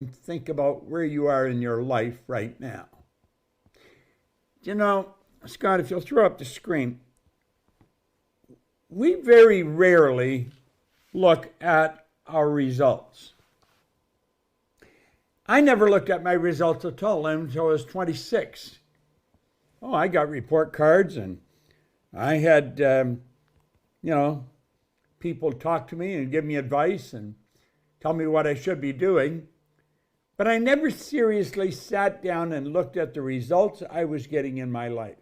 Think about where you are in your life right now. You know, Scott, if you'll throw up the screen, we very rarely look at our results. I never looked at my results at all until I was 26. Oh, I got report cards and I had, you know, people talk to me and give me advice and tell me what I should be doing. But I never seriously sat down and looked at the results I was getting in my life.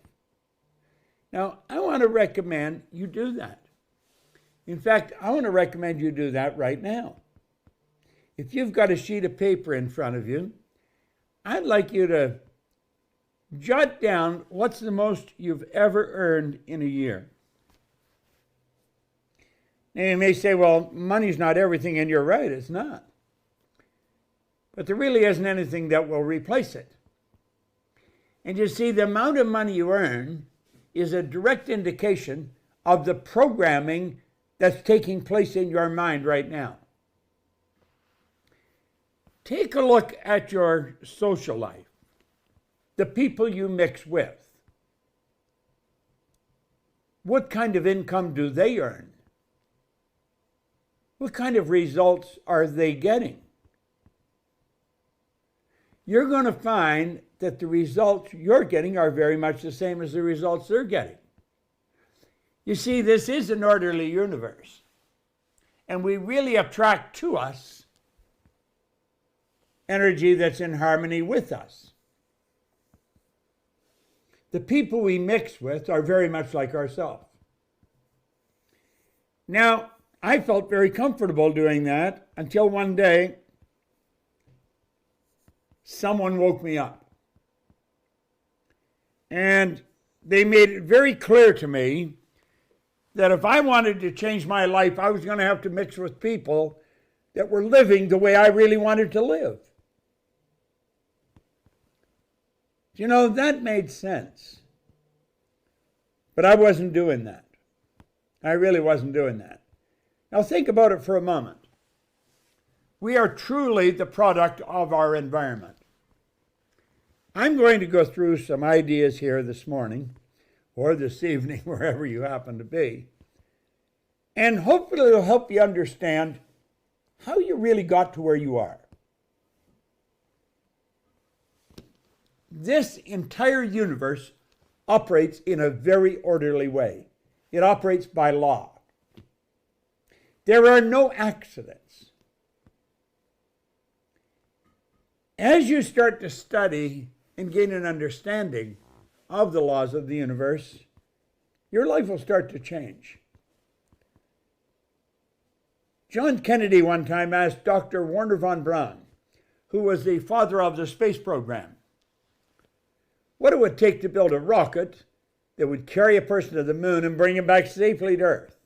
Now, I want to recommend you do that. In fact, I want to recommend you do that right now. If you've got a sheet of paper in front of you, I'd like you to jot down what's the most you've ever earned in a year. Now, you may say, well, money's not everything, and you're right, it's not. But there really isn't anything that will replace it. And you see, the amount of money you earn is a direct indication of the programming that's taking place in your mind right now. Take a look at your social life, the people you mix with. What kind of income do they earn? What kind of results are they getting? You're going to find that the results you're getting are very much the same as the results they're getting. You see, this is an orderly universe, and we really attract to us energy that's in harmony with us. The people we mix with are very much like ourselves. Now, I felt very comfortable doing that until one day someone woke me up. And they made it very clear to me that if I wanted to change my life, I was going to have to mix with people that were living the way I really wanted to live. You know, that made sense. But I wasn't doing that. I really wasn't doing that. Now think about it for a moment. We are truly the product of our environment. I'm going to go through some ideas here this morning, or this evening, wherever you happen to be, and hopefully it'll help you understand how you really got to where you are. This entire universe operates in a very orderly way. It operates by law. There are no accidents. As you start to study and gain an understanding of the laws of the universe, your life will start to change. John Kennedy one time asked Dr. Wernher von Braun, who was the father of the space program, what it would take to build a rocket that would carry a person to the moon and bring him back safely to Earth.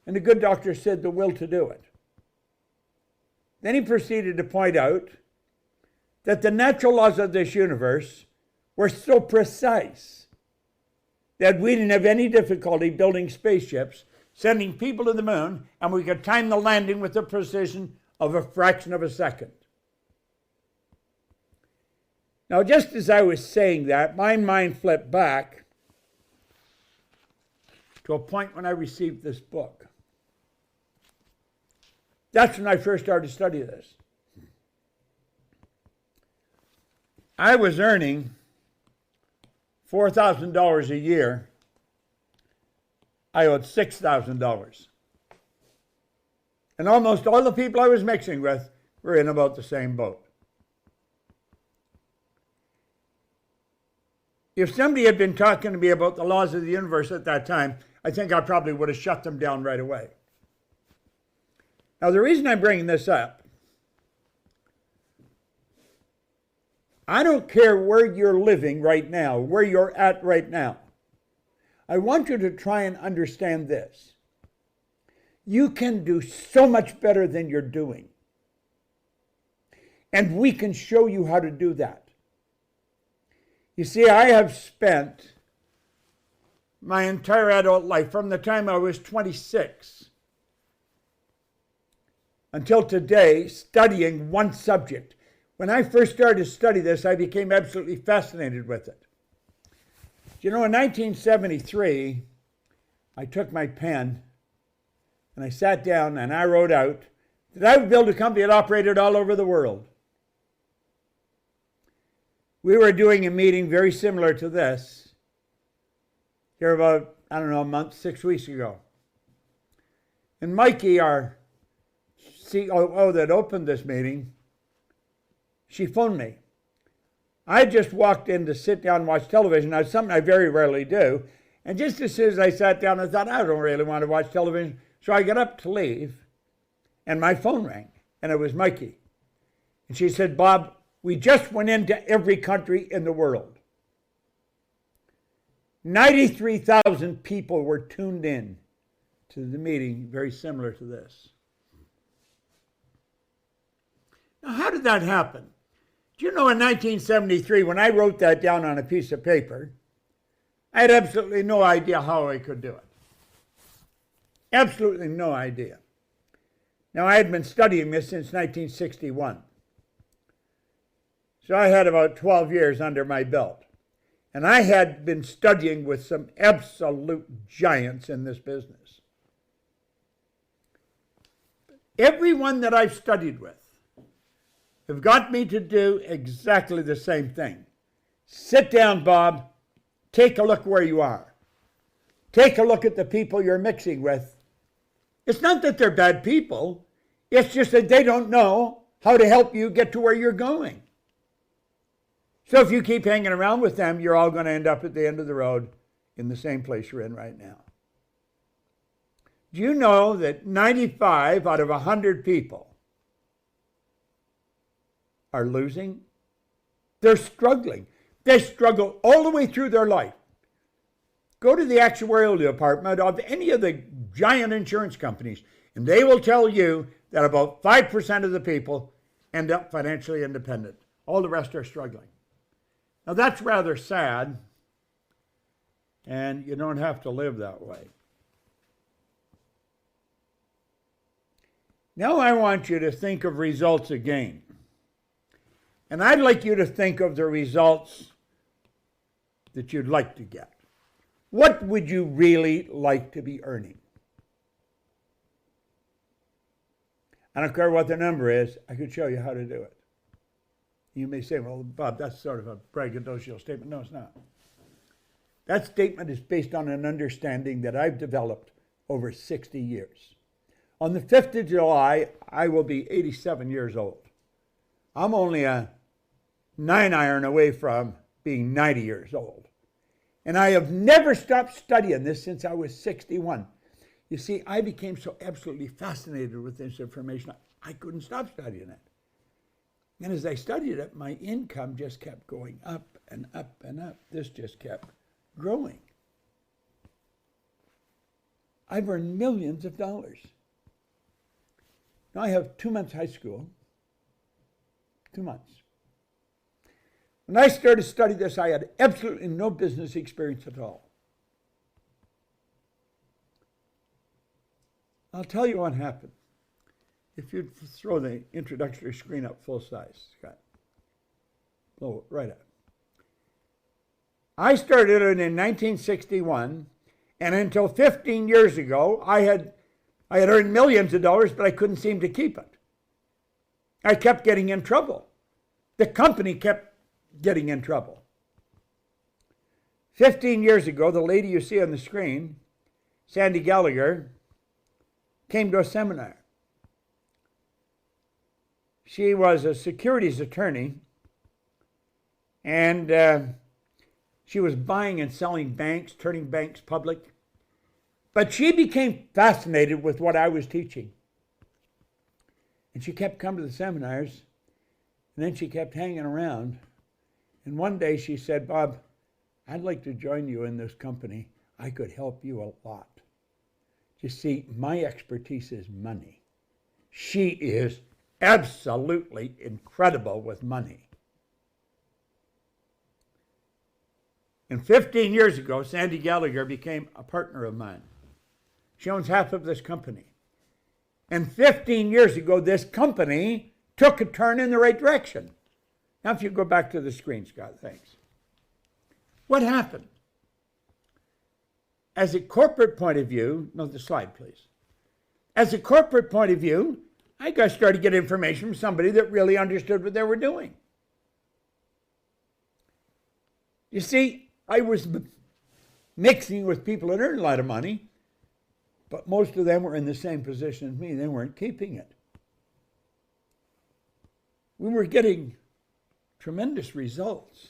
And the good doctor said the will to do it. Then he proceeded to point out that the natural laws of this universe were so precise that we didn't have any difficulty building spaceships, sending people to the moon, and we could time the landing with the precision of a fraction of a second. Now, just as I was saying that, my mind flipped back to a point when I received this book. That's when I first started to study this. I was earning $4,000 a year. I owed $6,000. And almost all the people I was mixing with were in about the same boat. If somebody had been talking to me about the laws of the universe at that time, I think I probably would have shut them down right away. Now, the reason I'm bringing this up, I don't care where you're living right now, where you're at right now. I want you to try and understand this. You can do so much better than you're doing. And we can show you how to do that. You see, I have spent my entire adult life, from the time I was 26, until today studying one subject. When I first started to study this, I became absolutely fascinated with it. You know, in 1973, I took my pen and I sat down and I wrote out that I would build a company that operated all over the world. We were doing a meeting very similar to this here about, a month, 6 weeks ago. And Mikey, our COO that opened this meeting, she phoned me. I just walked in to sit down and watch television. Now, it's something I very rarely do. And just as soon as I sat down, I thought, I don't really want to watch television. So I got up to leave, and my phone rang, and it was Mikey. And she said, Bob, we just went into every country in the world. 93,000 people were tuned in to the meeting, very similar to this. Now, how did that happen? Do you know in 1973, when I wrote that down on a piece of paper, I had absolutely no idea how I could do it. Absolutely no idea. Now, I had been studying this since 1961. So I had about 12 years under my belt. And I had been studying with some absolute giants in this business. Everyone that I've studied with have got me to do exactly the same thing. Sit down, Bob. Take a look where you are. Take a look at the people you're mixing with. It's not that they're bad people. It's just that they don't know how to help you get to where you're going. So if you keep hanging around with them, you're all going to end up at the end of the road in the same place you're in right now. Do you know that 95 out of 100 people are losing? They're struggling. They struggle all the way through their life. Go to the actuarial department of any of the giant insurance companies, and they will tell you that about 5% of the people end up financially independent. All the rest are struggling. Now, that's rather sad, and you don't have to live that way. Now I want you to think of results again. And I'd like you to think of the results that you'd like to get. What would you really like to be earning? I don't care what the number is, I could show you how to do it. You may say, well, Bob, that's sort of a braggadocious statement. No, it's not. That statement is based on an understanding that I've developed over 60 years. On the 5th of July, I will be 87 years old. I'm only a 9-iron away from being 90 years old. And I have never stopped studying this since I was 61. You see, I became so absolutely fascinated with this information, I couldn't stop studying it. And as I studied it, my income just kept going up and up and up. This just kept growing. I've earned millions of dollars. Now I have 2 months high school. 2 months. When I started to study this, I had absolutely no business experience at all. I'll tell you what happened. If you'd throw the introductory screen up full size, Scott. Blow it right up. I started it in 1961, and until 15 years ago, I had earned millions of dollars, but I couldn't seem to keep it. I kept getting in trouble. The company kept getting in trouble. 15 years ago, the lady you see on the screen, Sandy Gallagher, came to a seminar. She was a securities attorney, and she was buying and selling banks, turning banks public. But she became fascinated with what I was teaching. And she kept coming to the seminars, and then she kept hanging around. And one day she said, Bob, I'd like to join you in this company. I could help you a lot. You see, my expertise is money. She is absolutely incredible with money. And 15 years ago, Sandy Gallagher became a partner of mine. She owns half of this company. And 15 years ago, this company took a turn in the right direction. Now, if you go back to the screen, Scott, thanks. What happened? As a corporate point of view, no, the slide, please. As a corporate point of view, I started to get information from somebody that really understood what they were doing. You see, I was mixing with people that earned a lot of money, but most of them were in the same position as me. They weren't keeping it. We were getting tremendous results.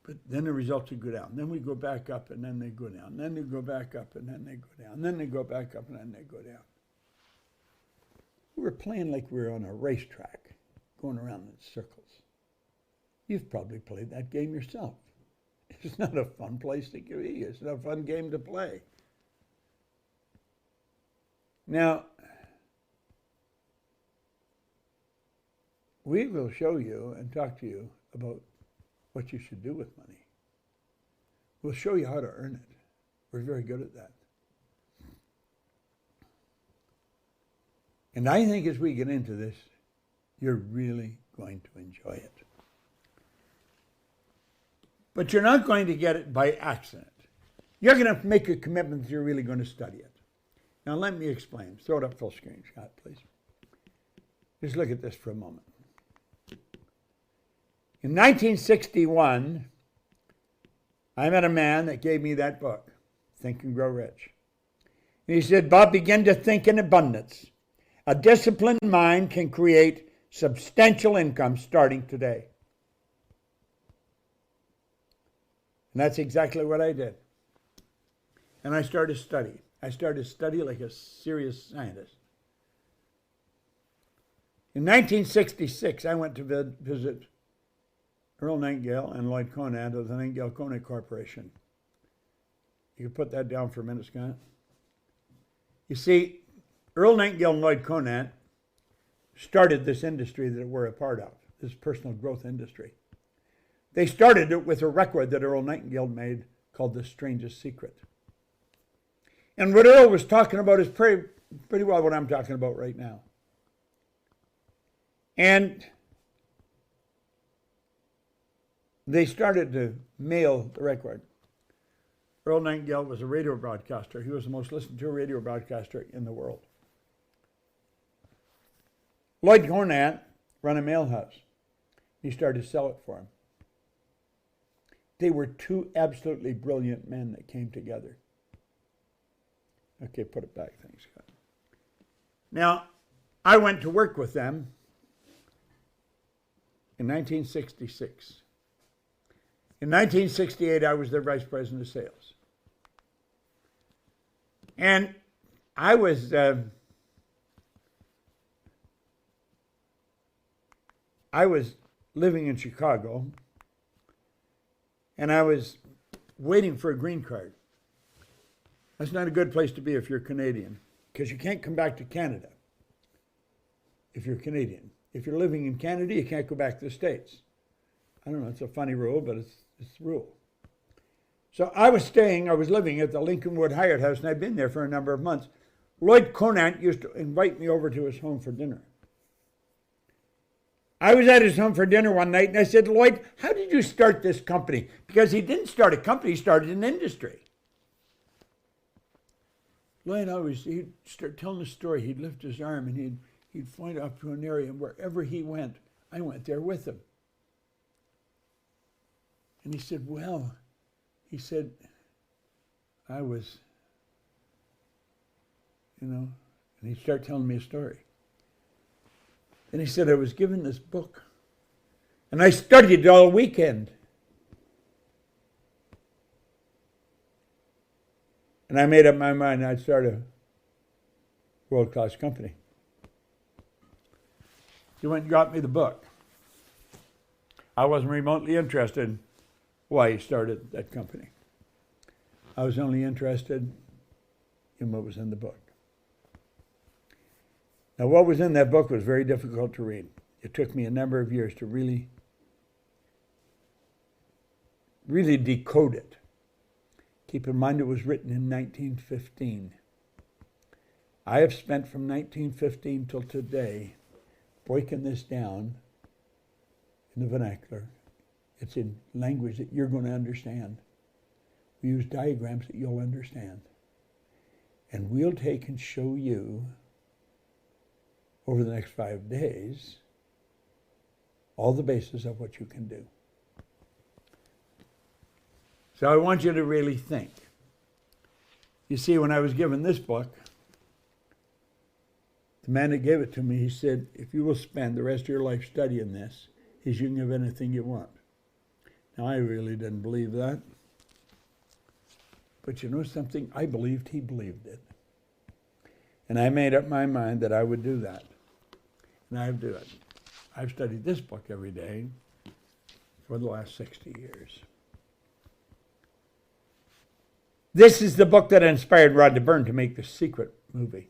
But then the results would go down. Then we go back up, and then they go down. Then they go back up, and then they go down. Then they go back up, and then they go down. We were playing like we were on a racetrack, going around in circles. You've probably played that game yourself. It's not a fun place to be. It's not a fun game to play. Now, we will show you and talk to you about what you should do with money. We'll show you how to earn it. We're very good at that. And I think as we get into this, you're really going to enjoy it. But you're not going to get it by accident. You're going to make a commitment that you're really going to study it. Now let me explain. Throw it up full screen, Scott, please. Just look at this for a moment. In 1961, I met a man that gave me that book, Think and Grow Rich. And he said, Bob, begin to think in abundance. A disciplined mind can create substantial income starting today. And that's exactly what I did. And I started to study. I started to study like a serious scientist. In 1966, I went to visit Earl Nightingale and Lloyd Conant of the Nightingale Conant Corporation. You can put that down for a minute, Scott. You see, Earl Nightingale and Lloyd Conant started this industry that we're a part of, this personal growth industry. They started it with a record that Earl Nightingale made called The Strangest Secret. And what Earl was talking about is pretty well what I'm talking about right now. And they started to mail the record. Earl Nightingale was a radio broadcaster. He was the most listened to radio broadcaster in the world. Lloyd Conant ran a mail house. He started to sell it for him. They were two absolutely brilliant men that came together. Okay, put it back. Thanks, Scott. Now, I went to work with them in 1966. In 1968, I was their vice president of sales. And I was living in Chicago, and I was waiting for a green card. That's not a good place to be if you're Canadian, because you can't come back to Canada if you're Canadian. If you're living in Canada, you can't go back to the States. I don't know, it's a funny rule, but it's the rule. So I was living at the Lincolnwood Hyatt House, and I'd been there for a number of months. Lloyd Conant used to invite me over to his home for dinner. I was at his home for dinner one night, and I said, Lloyd, how did you start this company? Because he didn't start a company, he started an industry. Lloyd he'd start telling the story. He'd lift his arm, and he'd point up to an area, and wherever he went, I went there with him. And he said, I was, and he'd start telling me a story. And he said, I was given this book, and I studied it all weekend. And I made up my mind I'd start a world-class company. He went and got me the book. I wasn't remotely interested in why he started that company. I was only interested in what was in the book. Now, what was in that book was very difficult to read. It took me a number of years to really decode it. Keep in mind it was written in 1915. I have spent from 1915 till today breaking this down in the vernacular. It's in language that you're going to understand. We use diagrams that you'll understand. And we'll take and show you over the next 5 days all the basis of what you can do. So I want you to really think. You see, when I was given this book, the man that gave it to me, he said, if you will spend the rest of your life studying this, you can have anything you want. Now, I really didn't believe that. But you know something? I believed he believed it. And I made up my mind that I would do that. And I do it. I've studied this book every day for the last 60 years. This is the book that inspired Rhonda Byrne to make The Secret movie,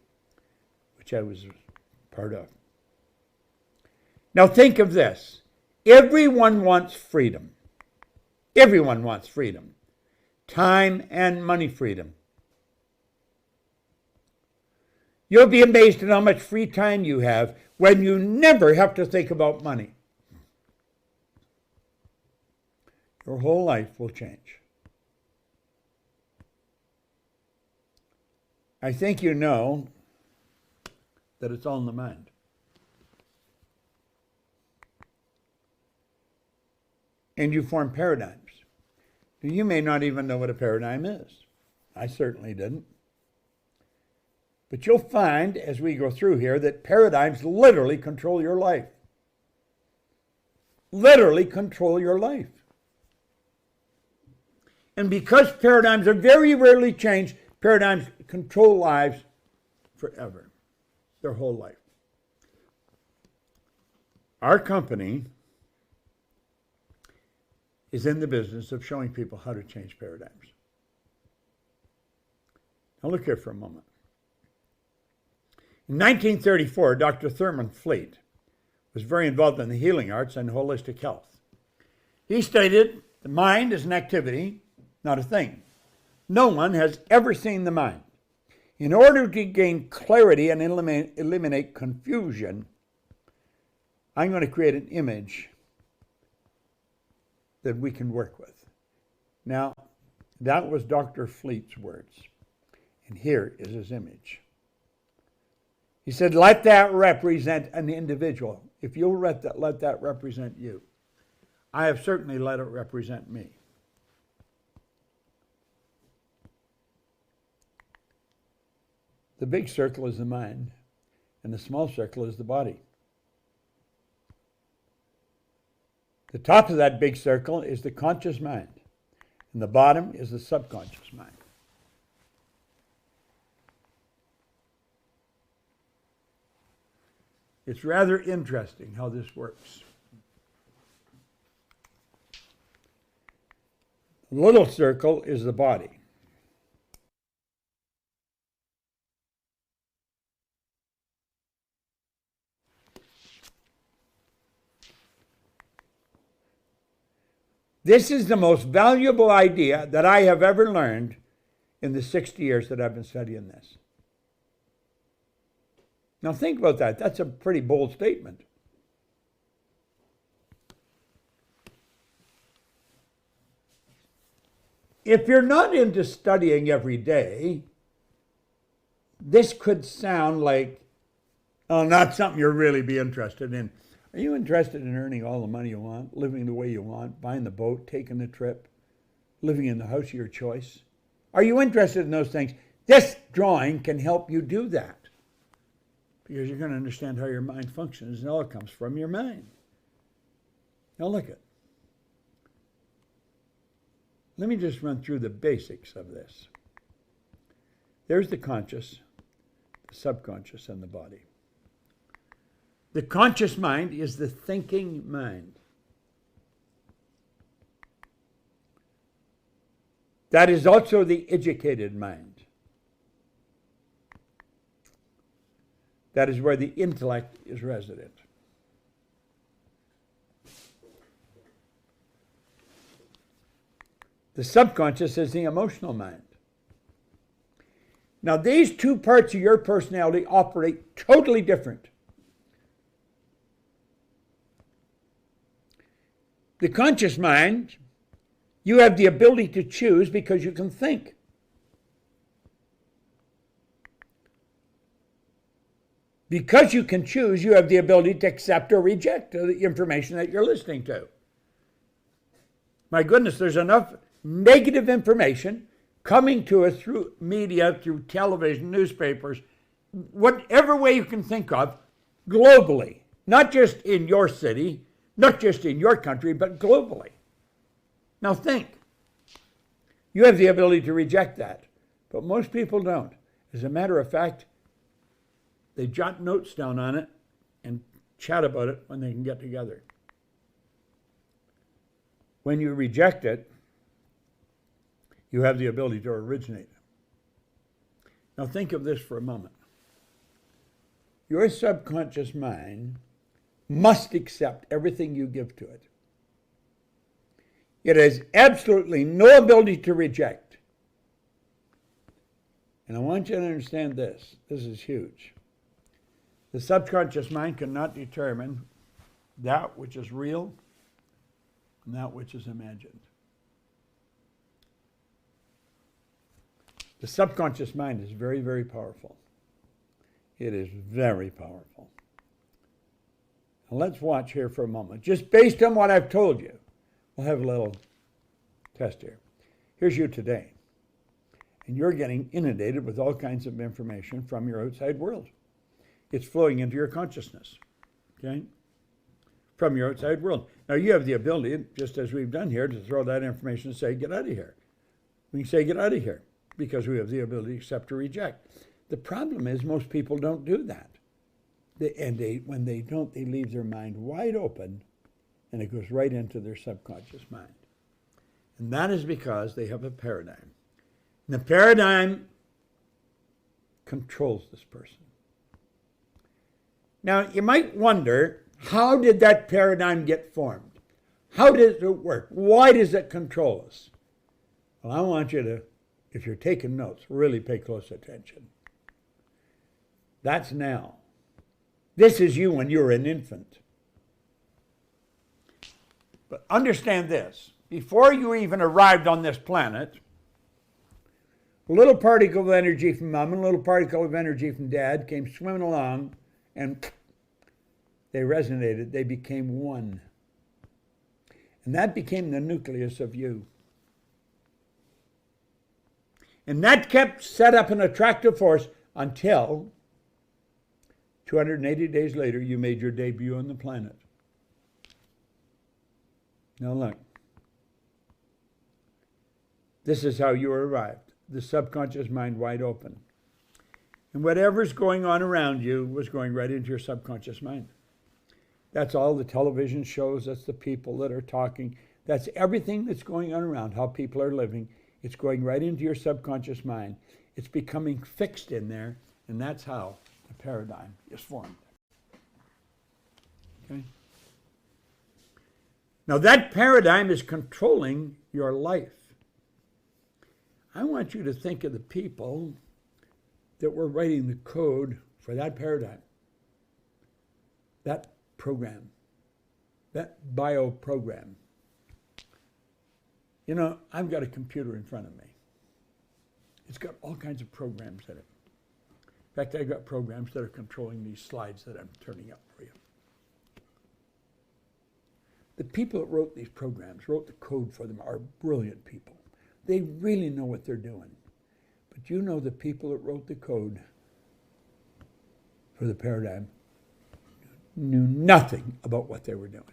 which I was part of. Now think of this. Everyone wants freedom. Everyone wants freedom. Time and money freedom. You'll be amazed at how much free time you have when you never have to think about money. Your whole life will change. I think you know that it's all in the mind. And you form paradigms. You may not even know what a paradigm is. I certainly didn't. But you'll find, as we go through here, that paradigms literally control your life. Literally control your life. And because paradigms are very rarely changed, paradigms control lives forever, their whole life. Our company is in the business of showing people how to change paradigms. Now look here for a moment. In 1934, Dr. Thurman Fleet was very involved in the healing arts and holistic health. He stated the mind is an activity, not a thing. No one has ever seen the mind. In order to gain clarity and eliminate confusion, I'm going to create an image that we can work with. Now, that was Dr. Fleet's words. And here is his image. He said, let that represent an individual. If you'll let that represent you. I have certainly let it represent me. The big circle is the mind, and the small circle is the body. The top of that big circle is the conscious mind, and the bottom is the subconscious mind. It's rather interesting how this works. The little circle is the body. This is the most valuable idea that I have ever learned in the 60 years that I've been studying this. Now think about that. That's a pretty bold statement. If you're not into studying every day, this could sound like, oh, not something you'll really be interested in. Are you interested in earning all the money you want, living the way you want, buying the boat, taking the trip, living in the house of your choice? Are you interested in those things? This drawing can help you do that. Because you're going to understand how your mind functions, and all it comes from your mind. Now look at. Let me just run through the basics of this. There's the conscious, the subconscious, and the body. The conscious mind is the thinking mind. That is also the educated mind. That is where the intellect is resident. The subconscious is the emotional mind. Now, these two parts of your personality operate totally different. The conscious mind, you have the ability to choose because you can think. Because you can choose, you have the ability to accept or reject the information that you're listening to. My goodness, there's enough negative information coming to us through media, through television, newspapers, whatever way you can think of, globally. Not just in your city, not just in your country, but globally. Now think. You have the ability to reject that, but most people don't. As a matter of fact, they jot notes down on it and chat about it when they can get together. When you reject it, you have the ability to originate. Now think of this for a moment. Your subconscious mind must accept everything you give to it. It has absolutely no ability to reject. And I want you to understand this. This is huge. The subconscious mind cannot determine that which is real and that which is imagined. The subconscious mind is very, very powerful. It is very powerful. Now let's watch here for a moment. Just based on what I've told you, we'll have a little test here. Here's you today. And you're getting inundated with all kinds of information from your outside world. It's flowing into your consciousness, okay, from your outside world. Now, you have the ability, just as we've done here, to throw that information and say, get out of here. We can say, get out of here, because we have the ability to accept or reject. The problem is most people don't do that. When they don't, they leave their mind wide open, and it goes right into their subconscious mind. And that is because they have a paradigm. And the paradigm controls this person. Now, you might wonder, how did that paradigm get formed? How does it work? Why does it control us? Well, I want you to, if you're taking notes, really pay close attention. That's now. This is you when you're an infant. But understand this. Before you even arrived on this planet, a little particle of energy from mom and a little particle of energy from dad came swimming along, and they resonated. They became one. And that became the nucleus of you. And that kept set up an attractive force until 280 days later, you made your debut on the planet. Now look. This is how you arrived. The subconscious mind wide open. And whatever's going on around you was going right into your subconscious mind. That's all the television shows. That's the people that are talking. That's everything that's going on around, how people are living. It's going right into your subconscious mind. It's becoming fixed in there, and that's how the paradigm is formed. Okay? Now that paradigm is controlling your life. I want you to think of the people that were writing the code for that paradigm, that program, that bio program. You know, I've got a computer in front of me. It's got all kinds of programs in it. In fact, I've got programs that are controlling these slides that I'm turning up for you. The people that wrote these programs, wrote the code for them, are brilliant people. They really know what they're doing. But you know the people that wrote the code for the paradigm knew nothing about what they were doing.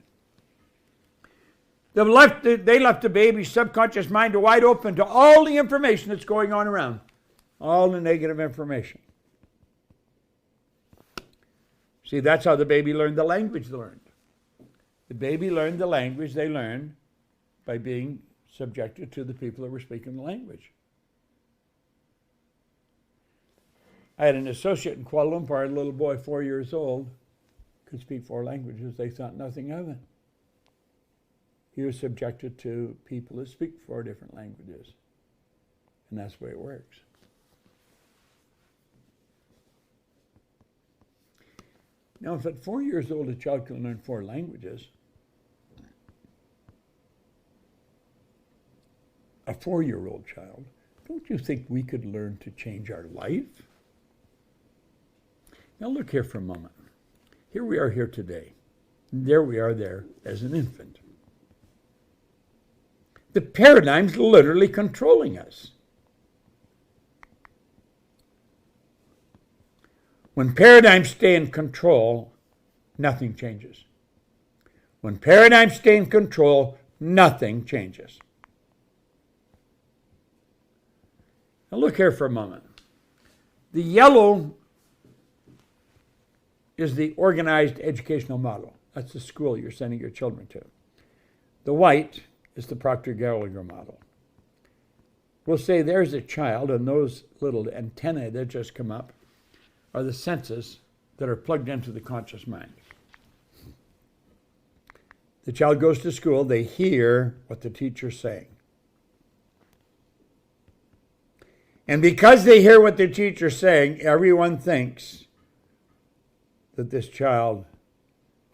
They left the baby's subconscious mind wide open to all the information that's going on around, all the negative information. See, that's how the baby learned the language they learned. The baby learned the language they learned by being subjected to the people that were speaking the language. I had an associate in Kuala Lumpur, a little boy, 4 years old, could speak 4 languages. They thought nothing of it. He was subjected to people that speak 4 different languages. And that's the way it works. Now, if at 4 years old a child can learn 4 languages, a 4-year-old child, don't you think we could learn to change our life? Now look here for a moment. Here we are here today. There we are there as an infant. The paradigm's literally controlling us. When paradigms stay in control, nothing changes. When paradigms stay in control, nothing changes. Now look here for a moment. The yellow is the organized educational model. That's the school you're sending your children to. The white is the Proctor-Gallagher model. We'll say there's a child, and those little antennae that just come up are the senses that are plugged into the conscious mind. The child goes to school, they hear what the teacher's saying. And because they hear what the teacher's saying, everyone thinks that this child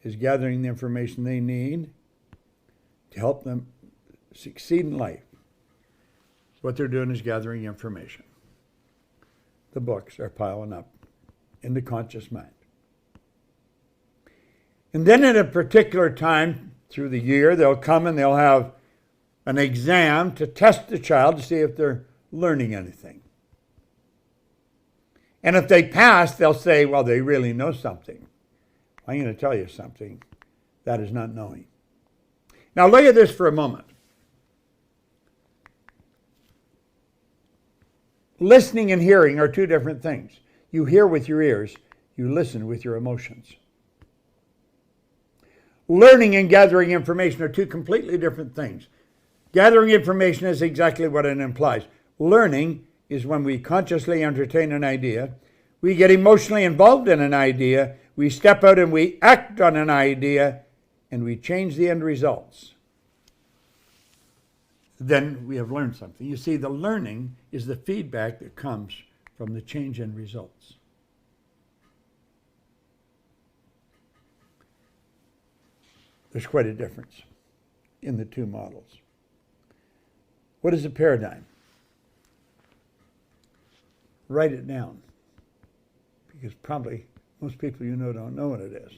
is gathering the information they need to help them succeed in life. What they're doing is gathering information. The books are piling up in the conscious mind. And then at a particular time through the year, they'll come and they'll have an exam to test the child to see if they're learning anything. And if they pass, they'll say, well, they really know something. I'm going to tell you something. That is not knowing. Now look at this for a moment. Listening and hearing are two different things. You hear with your ears. You listen with your emotions. Learning and gathering information are two completely different things. Gathering information is exactly what it implies. Learning is when we consciously entertain an idea, we get emotionally involved in an idea, we step out and we act on an idea, and we change the end results. Then we have learned something. You see, the learning is the feedback that comes from the change in results. There's quite a difference in the two models. What is a paradigm? Write it down, because probably most people you know don't know what it is.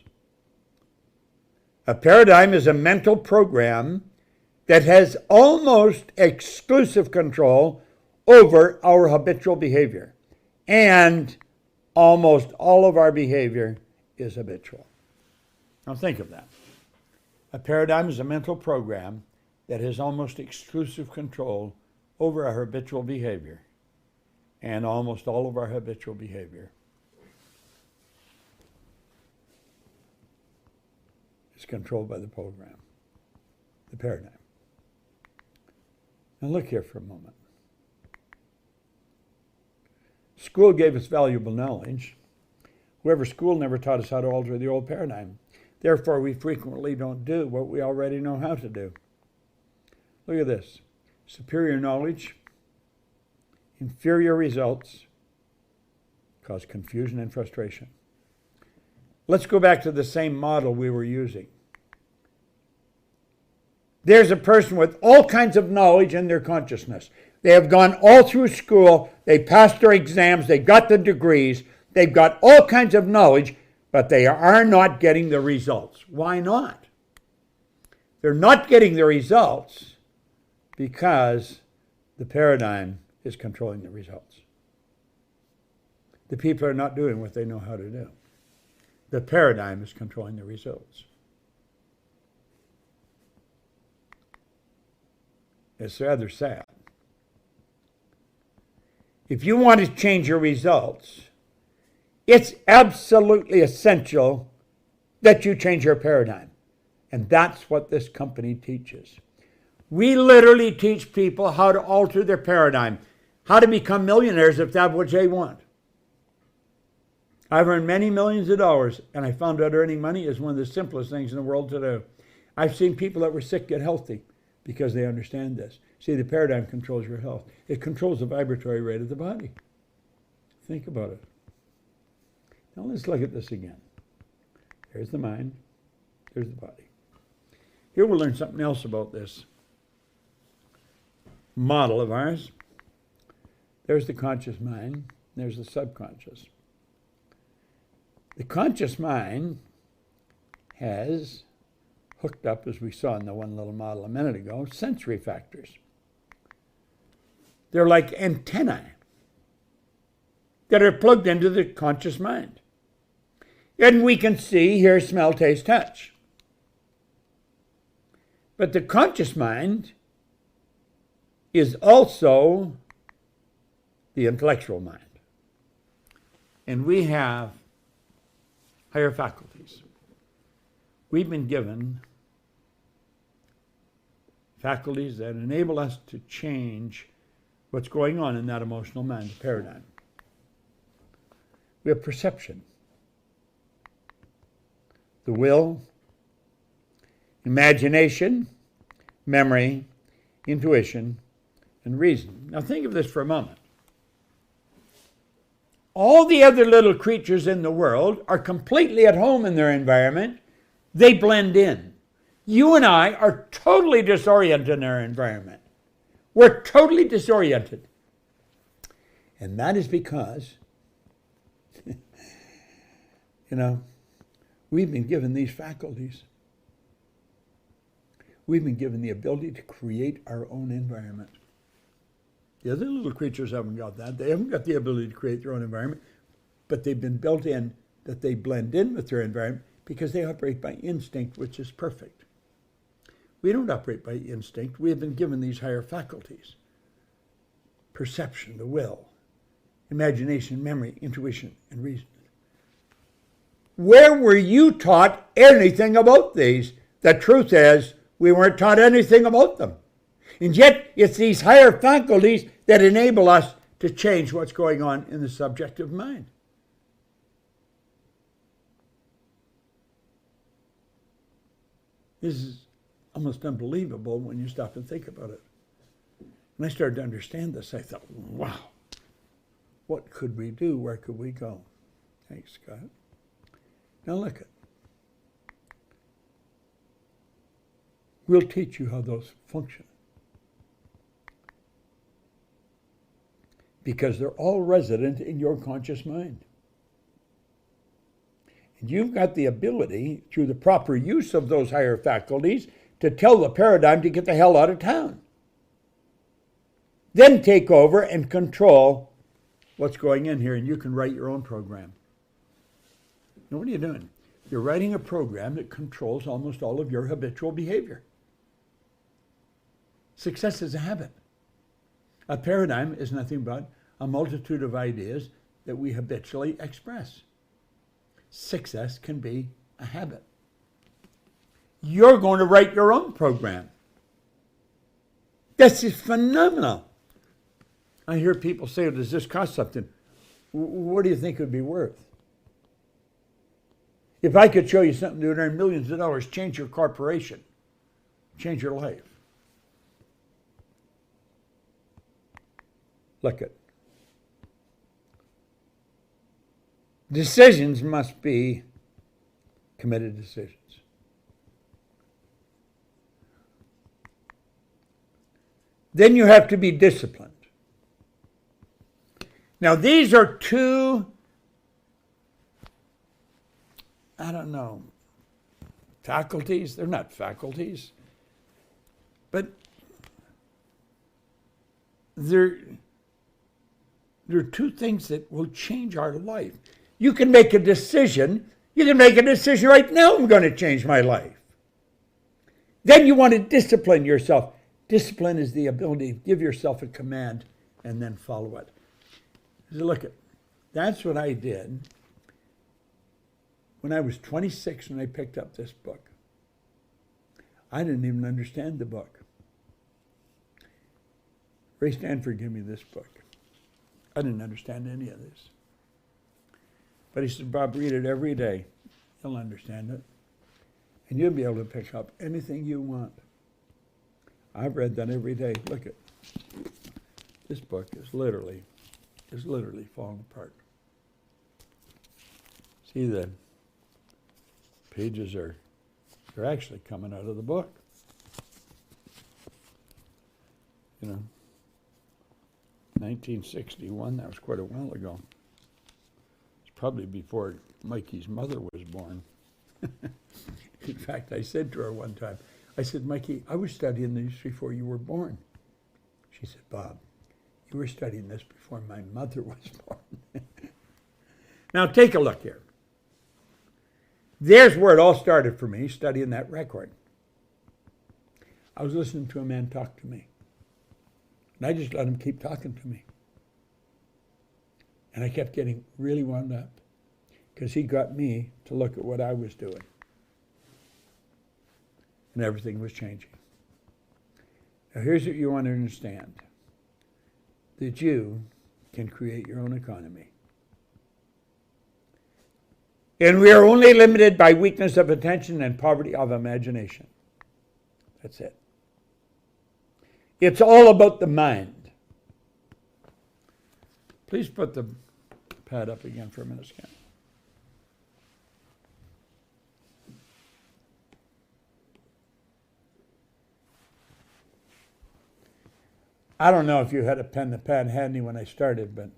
A paradigm is a mental program that has almost exclusive control over our habitual behavior. And almost all of our behavior is habitual. Now think of that. A paradigm is a mental program that has almost exclusive control over our habitual behavior. And almost all of our habitual behavior is controlled by the program, the paradigm. Now look here for a moment. School gave us valuable knowledge. However, school never taught us how to alter the old paradigm. Therefore, we frequently don't do what we already know how to do. Look at this. Superior knowledge, inferior results cause confusion and frustration. Let's go back to the same model we were using. There's a person with all kinds of knowledge in their consciousness. They have gone all through school, they passed their exams, they got the degrees, they've got all kinds of knowledge, but they are not getting the results. Why not? They're not getting the results because the paradigm is controlling the results. The people are not doing what they know how to do. The paradigm is controlling the results. It's rather sad. If you want to change your results, it's absolutely essential that you change your paradigm. And that's what this company teaches. We literally teach people how to alter their paradigm, how to become millionaires if that's what they want. I've earned many millions of dollars, and I found out earning money is one of the simplest things in the world to do. I've seen people that were sick get healthy because they understand this. See, the paradigm controls your health. It controls the vibratory rate of the body. Think about it. Now let's look at this again. There's the mind. There's the body. Here we'll learn something else about this model of ours. There's the conscious mind. There's the subconscious. The conscious mind has hooked up, as we saw in the one little model a minute ago, sensory factors. They're like antennae that are plugged into the conscious mind. And we can see, hear, smell, taste, touch. But the conscious mind is also the intellectual mind. And we have higher faculties. We've been given faculties that enable us to change what's going on in that emotional mind paradigm. We have perception, the will, imagination, memory, intuition, and reason. Now think of this for a moment. All the other little creatures in the world are completely at home in their environment. They blend in. You and I are totally disoriented in our environment. We're totally disoriented. And that is because, we've been given these faculties. We've been given the ability to create our own environment. The other little creatures haven't got that. They haven't got the ability to create their own environment, but they've been built in that they blend in with their environment because they operate by instinct, which is perfect. We don't operate by instinct. We have been given these higher faculties. Perception, the will, imagination, memory, intuition, and reason. Where were you taught anything about these? The truth is, we weren't taught anything about them. And yet, it's these higher faculties that enable us to change what's going on in the subjective mind. This is almost unbelievable when you stop and think about it. When I started to understand this, I thought, wow, what could we do? Where could we go? Thanks, Scott. Now look at. We'll teach you how those function. Because they're all resident in your conscious mind. And you've got the ability, through the proper use of those higher faculties, to tell the paradigm to get the hell out of town. Then take over and control what's going in here, and you can write your own program. Now, what are you doing? You're writing a program that controls almost all of your habitual behavior. Success is a habit. A paradigm is nothing but a multitude of ideas that we habitually express. Success can be a habit. You're going to write your own program. This is phenomenal. I hear people say, does this cost something? What do you think it would be worth? If I could show you something that would earn millions of dollars, change your corporation, change your life. Look at. Decisions must be committed decisions. Then you have to be disciplined. Now these are two, faculties. They're not faculties, but they're two things that will change our life. You can make a decision. You can make a decision right now, I'm going to change my life. Then you want to discipline yourself. Discipline is the ability to give yourself a command and then follow it. So look, that's what I did when I was 26 when I picked up this book. I didn't even understand the book. Ray Stanford gave me this book. I didn't understand any of this. But he said, Bob, read it every day. You'll understand it. And you'll be able to pick up anything you want. I've read that every day. Look at this book is literally falling apart. See Pages they're actually coming out of the book. You know, 1961, that was quite a while ago. It's probably before Mikey's mother was born. In fact, I said to her one time, I said, Mikey, I was studying this before you were born. She said, Bob, you were studying this before my mother was born. Now take a look here. There's where it all started for me, studying that record. I was listening to a man talk to me. And I just let him keep talking to me. And I kept getting really wound up because he got me to look at what I was doing. And everything was changing. Now here's what you want to understand. That you can create your own economy. And we are only limited by weakness of attention and poverty of imagination. That's it. It's all about the mind. Please put the pad up again for a minute, Scan. I don't know if you had a pen and pad handy when I started, but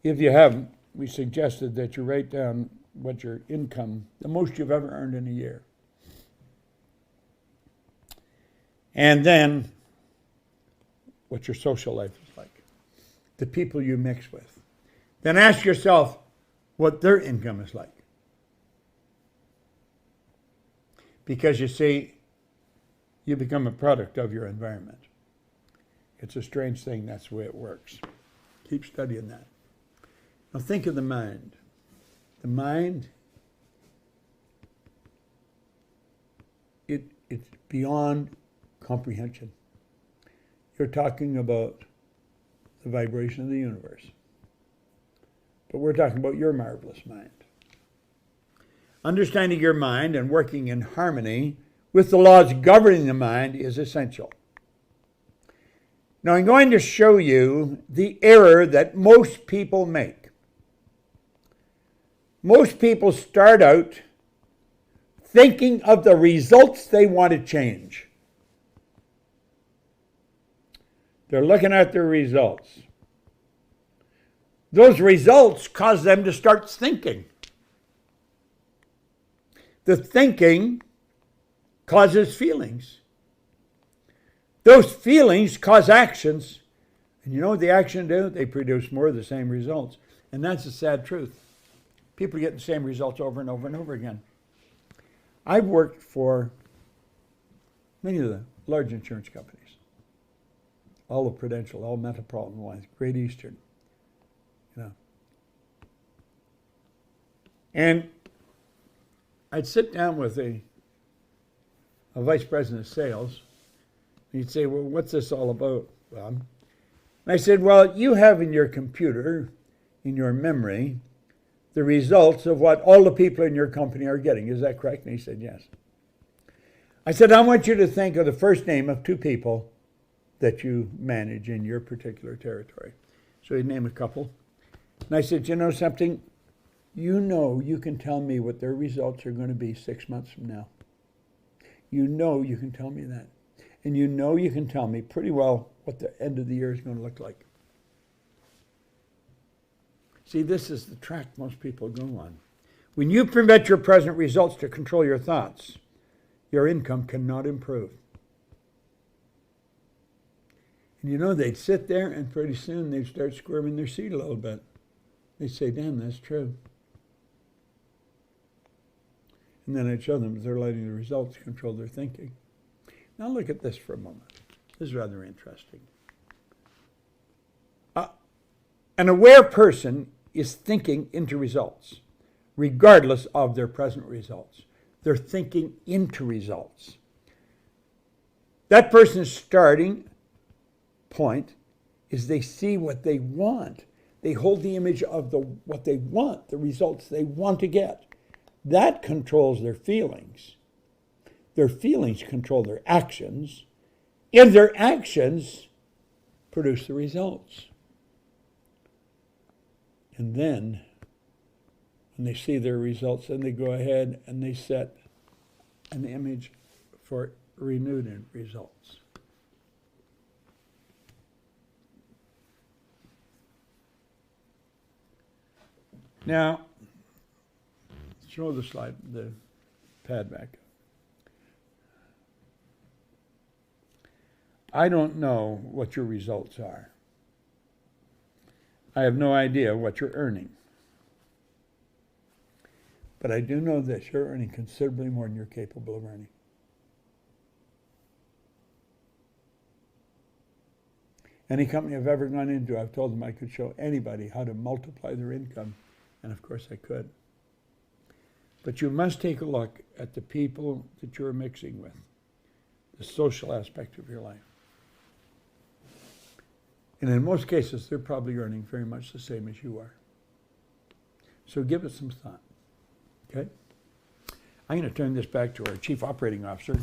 if you haven't, we suggested that you write down what your income, the most you've ever earned in a year. And then what your social life is like, the people you mix with. Then ask yourself what their income is like. Because you see, you become a product of your environment. It's a strange thing, that's the way it works. Keep studying that. Now think of the mind. The mind, it's beyond comprehension. You're talking about the vibration of the universe. But we're talking about your marvelous mind. Understanding your mind and working in harmony with the laws governing the mind is essential. Now I'm going to show you the error that most people make. Most people start out thinking of the results they want to change. They're looking at their results. Those results cause them to start thinking. The thinking causes feelings. Those feelings cause actions. And you know what the action do? They produce more of the same results. And that's the sad truth. People get the same results over and over and over again. I've worked for many of the large insurance companies. All of Prudential, all Metropolitan Lines, Great Eastern, you know. And I'd sit down with a vice president of sales, and he'd say, well, what's this all about, Bob? And I said, well, you have in your computer, in your memory, the results of what all the people in your company are getting. Is that correct? And he said, yes. I said, I want you to think of the first name of two people that you manage in your particular territory. So he'd name a couple. And I said, you know something? You know you can tell me what their results are going to be 6 months from now. You know you can tell me that. And you know you can tell me pretty well what the end of the year is going to look like. See, this is the track most people go on. When you permit your present results to control your thoughts, your income cannot improve. And you know, they'd sit there and pretty soon they'd start squirming their seat a little bit. They'd say, damn, that's true. And then I'd show them that they're letting the results control their thinking. Now look at this for a moment. This is rather interesting. An aware person is thinking into results, regardless of their present results. They're thinking into results. That person's starting point is they see what they want. They hold the image of what they want, the results they want to get. That controls their feelings. Their feelings control their actions, and their actions produce the results. And then when they see their results, then they go ahead and they set an image for renewed results. Now, show the slide, the pad back. I don't know what your results are. I have no idea what you're earning. But I do know this, you're earning considerably more than you're capable of earning. Any company I've ever gone into, I've told them I could show anybody how to multiply their income, and of course I could. But you must take a look at the people that you're mixing with, the social aspect of your life. And in most cases, they're probably earning very much the same as you are. So give it some thought. Okay? I'm going to turn this back to our Chief Operating Officer.